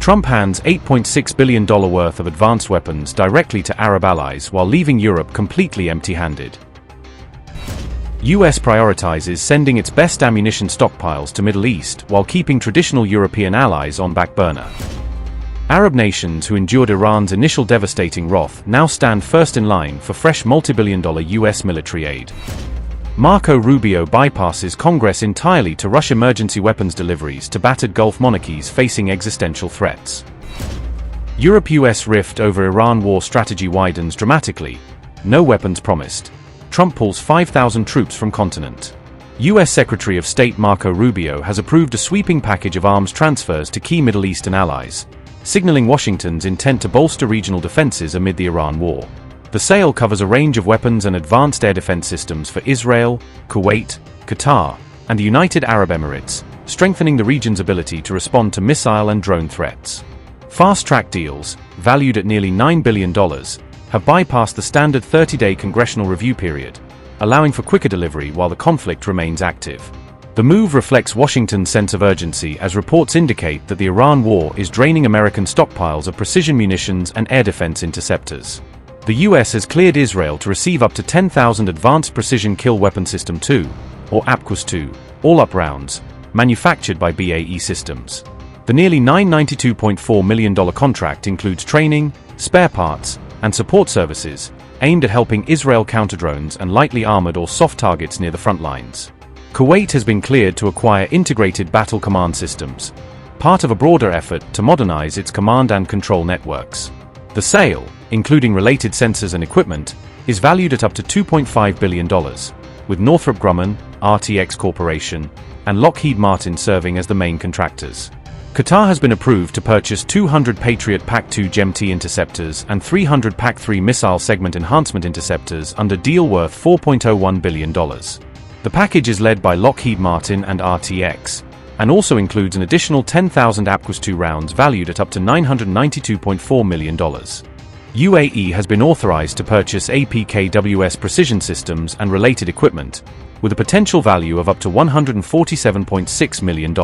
Trump hands $8.6 billion worth of advanced weapons directly to Arab allies while leaving Europe completely empty-handed. US prioritizes sending its best ammunition stockpiles to Middle East while keeping traditional European allies on back burner. Arab nations who endured Iran's initial devastating wrath now stand first in line for fresh multi-billion-dollar US military aid. Marco Rubio bypasses Congress entirely to rush emergency weapons deliveries to battered Gulf monarchies facing existential threats. Europe-US rift over Iran war strategy widens dramatically. No weapons promised. Trump pulls 5,000 troops from continent. US Secretary of State Marco Rubio has approved a sweeping package of arms transfers to key Middle Eastern allies, signaling Washington's intent to bolster regional defenses amid the Iran war. The sale covers a range of weapons and advanced air defense systems for Israel, Kuwait, Qatar, and the United Arab Emirates, strengthening the region's ability to respond to missile and drone threats. Fast-track deals, valued at nearly $9 billion, have bypassed the standard 30-day congressional review period, allowing for quicker delivery while the conflict remains active. The move reflects Washington's sense of urgency as reports indicate that the Iran war is draining American stockpiles of precision munitions and air defense interceptors. The US has cleared Israel to receive up to 10,000 Advanced Precision Kill Weapon System 2, or APQUS-2, all-up rounds, manufactured by BAE Systems. The nearly $992.4 million contract includes training, spare parts, and support services, aimed at helping Israel counter drones and lightly armored or soft targets near the front lines. Kuwait has been cleared to acquire integrated battle command systems, part of a broader effort to modernize its command and control networks. The sale, including related sensors and equipment, is valued at up to $2.5 billion, with Northrop Grumman, RTX Corporation, and Lockheed Martin serving as the main contractors. Qatar has been approved to purchase 200 Patriot PAC-2 GEM-T interceptors and 300 PAC-3 missile segment enhancement interceptors under deal worth $4.01 billion. The package is led by Lockheed Martin and RTX, and also includes an additional 10,000 APQUS-2 rounds valued at up to $992.4 million. UAE has been authorized to purchase APKWS precision systems and related equipment, with a potential value of up to $147.6 million.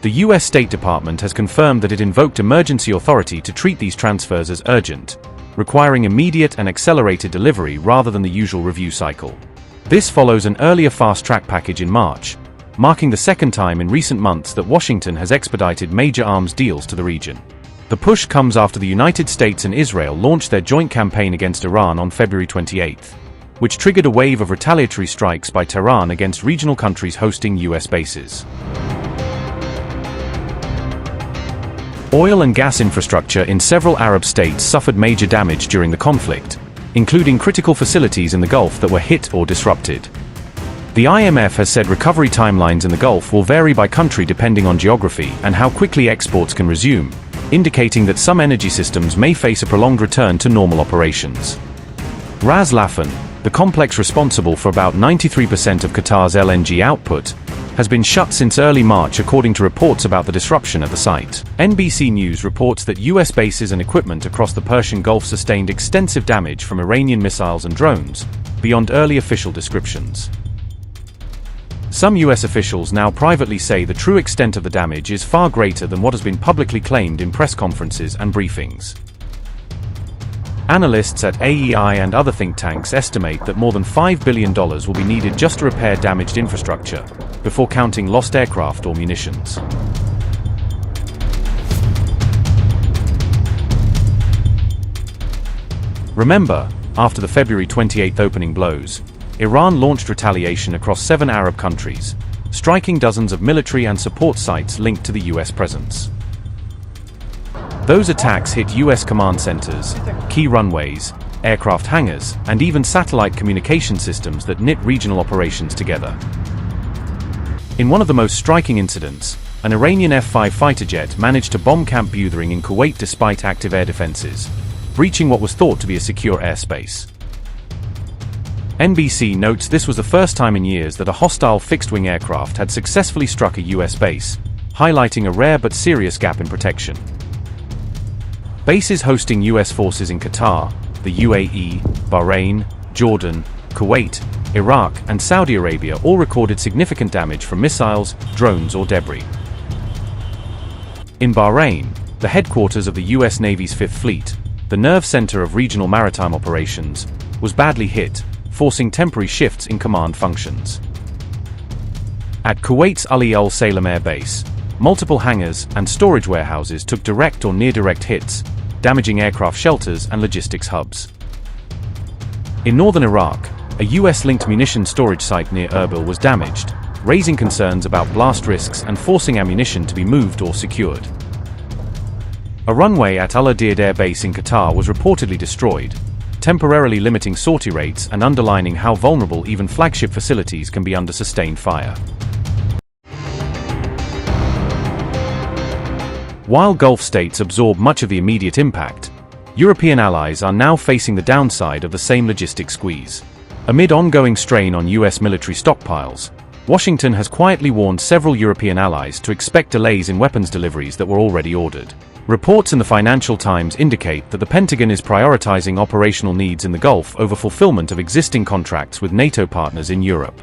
The US State Department has confirmed that it invoked emergency authority to treat these transfers as urgent, requiring immediate and accelerated delivery rather than the usual review cycle. This follows an earlier fast-track package in March, marking the second time in recent months that Washington has expedited major arms deals to the region. The push comes after the United States and Israel launched their joint campaign against Iran on February 28, which triggered a wave of retaliatory strikes by Tehran against regional countries hosting US bases. Oil and gas infrastructure in several Arab states suffered major damage during the conflict, including critical facilities in the Gulf that were hit or disrupted. The IMF has said recovery timelines in the Gulf will vary by country depending on geography and how quickly exports can resume, indicating that some energy systems may face a prolonged return to normal operations. Ras Laffan, the complex responsible for about 93% of Qatar's LNG output, has been shut since early March according to reports about the disruption at the site. NBC News reports that US bases and equipment across the Persian Gulf sustained extensive damage from Iranian missiles and drones, beyond early official descriptions. Some US officials now privately say the true extent of the damage is far greater than what has been publicly claimed in press conferences and briefings. Analysts at AEI and other think tanks estimate that more than $5 billion will be needed just to repair damaged infrastructure, before counting lost aircraft or munitions. Remember, after the February 28 opening blows, Iran launched retaliation across 7 Arab countries, striking dozens of military and support sites linked to the US presence. Those attacks hit US command centers, key runways, aircraft hangars, and even satellite communication systems that knit regional operations together. In one of the most striking incidents, an Iranian F-5 fighter jet managed to bomb Camp Buthering in Kuwait despite active air defenses, breaching what was thought to be a secure airspace. NBC notes this was the first time in years that a hostile fixed-wing aircraft had successfully struck a US base, highlighting a rare but serious gap in protection. Bases hosting US forces in Qatar, the UAE, Bahrain, Jordan, Kuwait, Iraq, and Saudi Arabia all recorded significant damage from missiles, drones, or debris. In Bahrain, the headquarters of the US Navy's Fifth Fleet, the nerve center of regional maritime operations, was badly hit, forcing temporary shifts in command functions. At Kuwait's Ali Al Salem Air Base, multiple hangars and storage warehouses took direct or near-direct hits, damaging aircraft shelters and logistics hubs. In northern Iraq, a US-linked munition storage site near Erbil was damaged, raising concerns about blast risks and forcing ammunition to be moved or secured. A runway at Al Udeid Air Base in Qatar was reportedly destroyed, temporarily limiting sortie rates and underlining how vulnerable even flagship facilities can be under sustained fire. While Gulf states absorb much of the immediate impact, European allies are now facing the downside of the same logistic squeeze. Amid ongoing strain on US military stockpiles, Washington has quietly warned several European allies to expect delays in weapons deliveries that were already ordered. Reports in the Financial Times indicate that the Pentagon is prioritizing operational needs in the Gulf over fulfillment of existing contracts with NATO partners in Europe.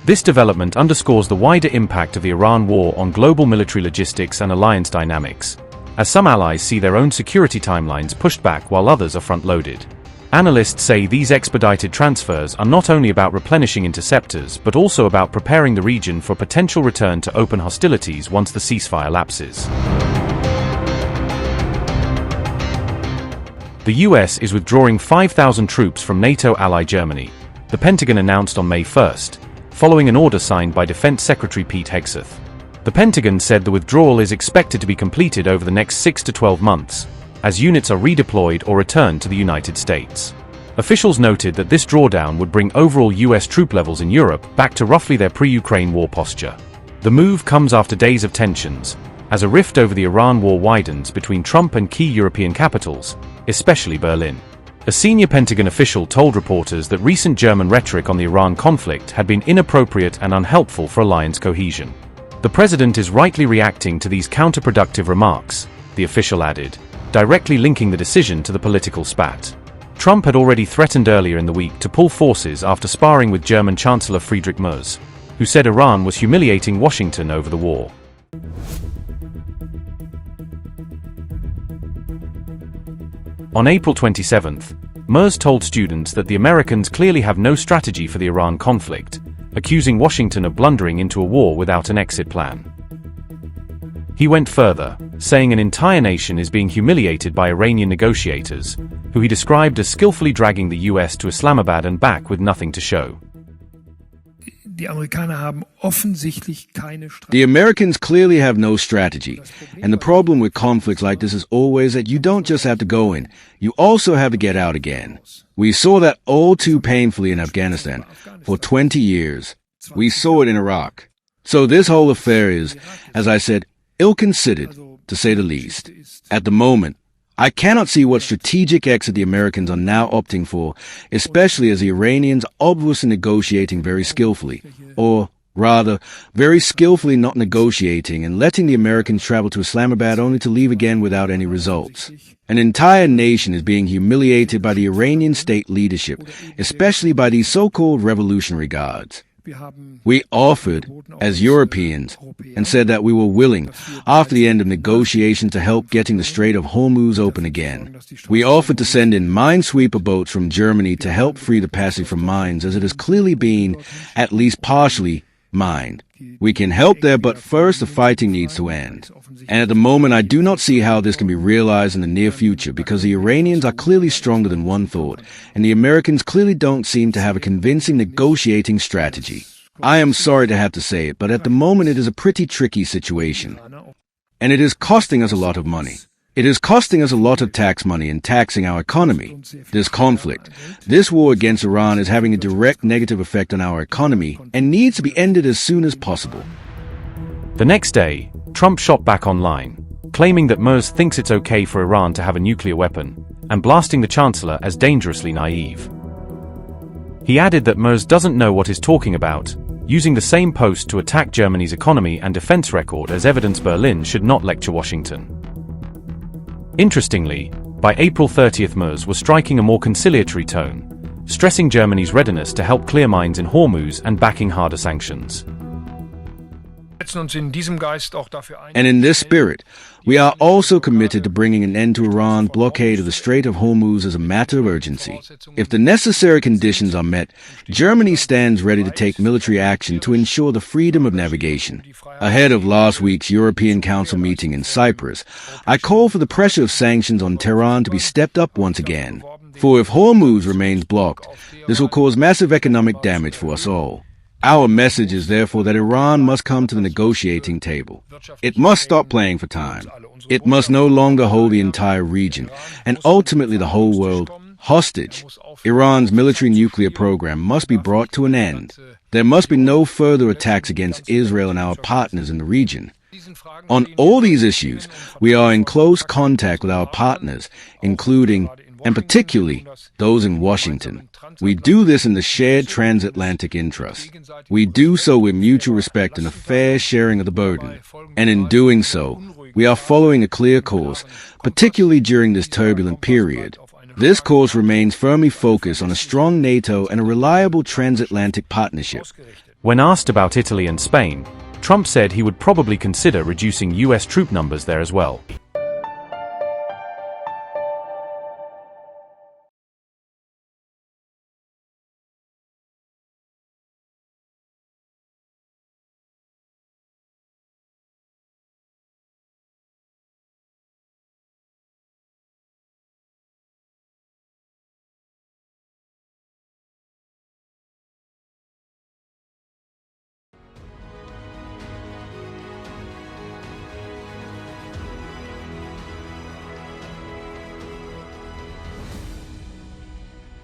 This development underscores the wider impact of the Iran war on global military logistics and alliance dynamics, as some allies see their own security timelines pushed back while others are front-loaded. Analysts say these expedited transfers are not only about replenishing interceptors but also about preparing the region for potential return to open hostilities once the ceasefire lapses. The US is withdrawing 5,000 troops from NATO ally Germany, the Pentagon announced on May 1st, following an order signed by Defense Secretary Pete Hegseth. The Pentagon said the withdrawal is expected to be completed over the next 6 to 12 months, as units are redeployed or returned to the United States. Officials noted that this drawdown would bring overall US troop levels in Europe back to roughly their pre-Ukraine war posture. The move comes after days of tensions, as a rift over the Iran war widens between Trump and key European capitals, especially Berlin. A senior Pentagon official told reporters that recent German rhetoric on the Iran conflict had been inappropriate and unhelpful for alliance cohesion. The president is rightly reacting to these counterproductive remarks, the official added, directly linking the decision to the political spat. Trump had already threatened earlier in the week to pull forces after sparring with German Chancellor Friedrich Merz, who said Iran was humiliating Washington over the war. On April 27, Merz told students that the Americans clearly have no strategy for the Iran conflict, accusing Washington of blundering into a war without an exit plan. He went further, saying an entire nation is being humiliated by Iranian negotiators, who he described as skillfully dragging the US to Islamabad and back with nothing to show. The Americans clearly have no strategy, and the problem with conflicts like this is always that you don't just have to go in, you also have to get out again. We saw that all too painfully in Afghanistan for 20 years. We saw it in Iraq. So this whole affair is, as I said, ill-considered, to say the least. At the moment, I cannot see what strategic exit the Americans are now opting for, especially as the Iranians are obviously negotiating very skillfully, or rather, very skillfully not negotiating and letting the Americans travel to Islamabad only to leave again without any results. An entire nation is being humiliated by the Iranian state leadership, especially by these so-called revolutionary guards. We offered, as Europeans, and said that we were willing, after the end of negotiations, to help getting the Strait of Hormuz open again. We offered to send in minesweeper boats from Germany to help free the passage from mines, as it has clearly been, at least partially, mined. We can help there, but first the fighting needs to end. And at the moment I do not see how this can be realized in the near future, because the Iranians are clearly stronger than one thought, and the Americans clearly don't seem to have a convincing negotiating strategy. I am sorry to have to say it, but at the moment it is a pretty tricky situation. And it is costing us a lot of money. It is costing us a lot of tax money and taxing our economy. This conflict, this war against Iran is having a direct negative effect on our economy and needs to be ended as soon as possible. The next day, Trump shot back online, claiming that Merz thinks it's okay for Iran to have a nuclear weapon, and blasting the chancellor as dangerously naive. He added that Merz doesn't know what he's talking about, using the same post to attack Germany's economy and defense record as evidence Berlin should not lecture Washington. Interestingly, by April 30th Merz was striking a more conciliatory tone, stressing Germany's readiness to help clear mines in Hormuz and backing harder sanctions. And in this spirit, we are also committed to bringing an end to Iran's blockade of the Strait of Hormuz as a matter of urgency. If the necessary conditions are met, Germany stands ready to take military action to ensure the freedom of navigation. Ahead of last week's European Council meeting in Cyprus, I call for the pressure of sanctions on Tehran to be stepped up once again. For if Hormuz remains blocked, this will cause massive economic damage for us all. Our message is therefore that Iran must come to the negotiating table. It must stop playing for time. It must no longer hold the entire region, and ultimately the whole world, hostage. Iran's military nuclear program must be brought to an end. There must be no further attacks against Israel and our partners in the region. On all these issues, we are in close contact with our partners, including, and particularly, those in Washington. We do this in the shared transatlantic interest. We do so with mutual respect and a fair sharing of the burden. And in doing so, we are following a clear course, particularly during this turbulent period. This course remains firmly focused on a strong NATO and a reliable transatlantic partnership. When asked about Italy and Spain, Trump said he would probably consider reducing US troop numbers there as well.